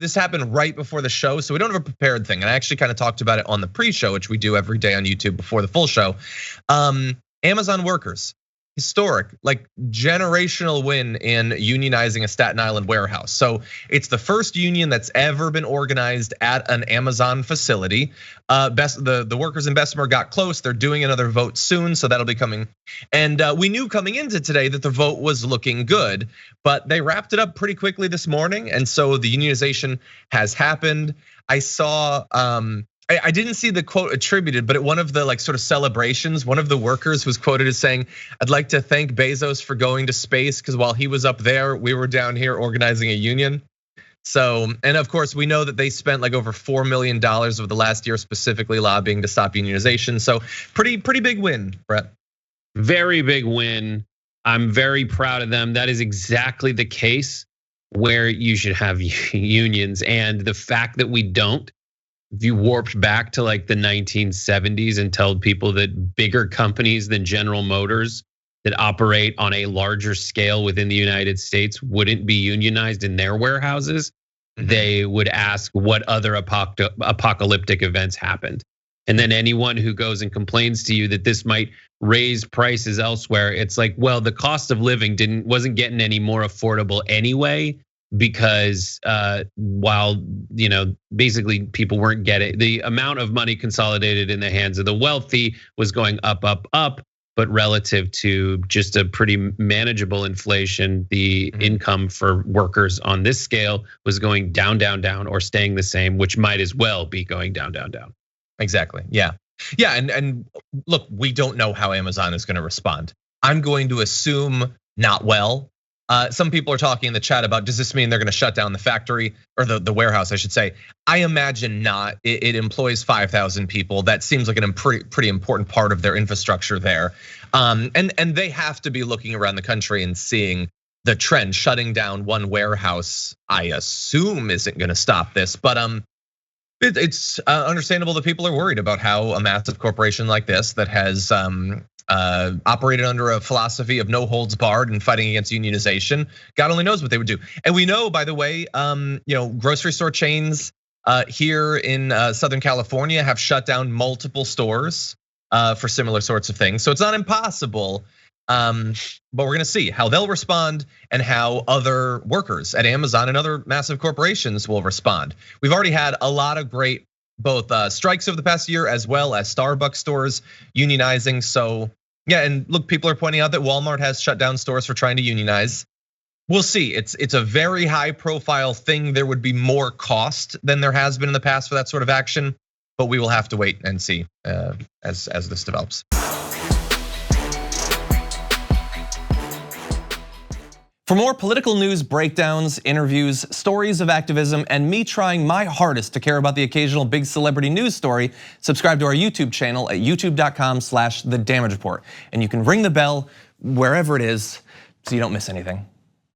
this happened right before the show, so we don't have a prepared thing. And I actually kind of talked about it on the pre-show, which we do every day on YouTube before the full show. Amazon workers, historic, like generational win in unionizing a Staten Island warehouse. So it's the first union that's ever been organized at an Amazon facility. The workers in Bessemer got close. They're doing another vote soon, so that'll be coming. And we knew coming into today that the vote was looking good, but they wrapped it up pretty quickly this morning. And so the unionization has happened. I saw, I didn't see the quote attributed, but at one of the like sort of celebrations, one of the workers was quoted as saying, "I'd like to thank Bezos for going to space, because while he was up there, we were down here organizing a union." So, and of course, we know that they spent like over $4 million over the last year specifically lobbying to stop unionization. So pretty big win, Brett. Very big win. I'm very proud of them. That is exactly the case where you should have unions. And the fact that we don't, if you warped back to like the 1970s and told people that bigger companies than General Motors that operate on a larger scale within the United States wouldn't be unionized in their warehouses, they would ask what other apocalyptic events happened. And then anyone who goes and complains to you that this might raise prices elsewhere, it's like, well, the cost of living wasn't getting any more affordable anyway, because while basically people weren't getting, the amount of money consolidated in the hands of the wealthy was going up, but relative to just a pretty manageable inflation, the income for workers on this scale was going down, or staying the same, which might as well be going down. Exactly, yeah. And look, we don't know how Amazon is gonna respond. I'm going to assume not well. Some people are talking in the chat about, does this mean they're gonna shut down the factory or the warehouse, I should say. I imagine not. It employs 5,000 people. That seems like a pretty important part of their infrastructure there. And they have to be looking around the country and seeing the trend. Shutting down one warehouse, I assume, isn't gonna stop this. But it's understandable that people are worried about how a massive corporation like this that has operated under a philosophy of no holds barred and fighting against unionization, God only knows what they would do. And we know, by the way, grocery store chains here in Southern California have shut down multiple stores for similar sorts of things. So it's not impossible, but we're gonna see how they'll respond and how other workers at Amazon and other massive corporations will respond. We've already had a lot of great both strikes over the past year, as well as Starbucks stores unionizing. So yeah, and look, people are pointing out that Walmart has shut down stores for trying to unionize. We'll see. It's a very high profile thing. There would be more cost than there has been in the past for that sort of action, but we will have to wait and see as this develops. For more political news breakdowns, interviews, stories of activism, and me trying my hardest to care about the occasional big celebrity news story, subscribe to our YouTube channel at youtube.com/The Damage Report. And you can ring the bell wherever it is so you don't miss anything.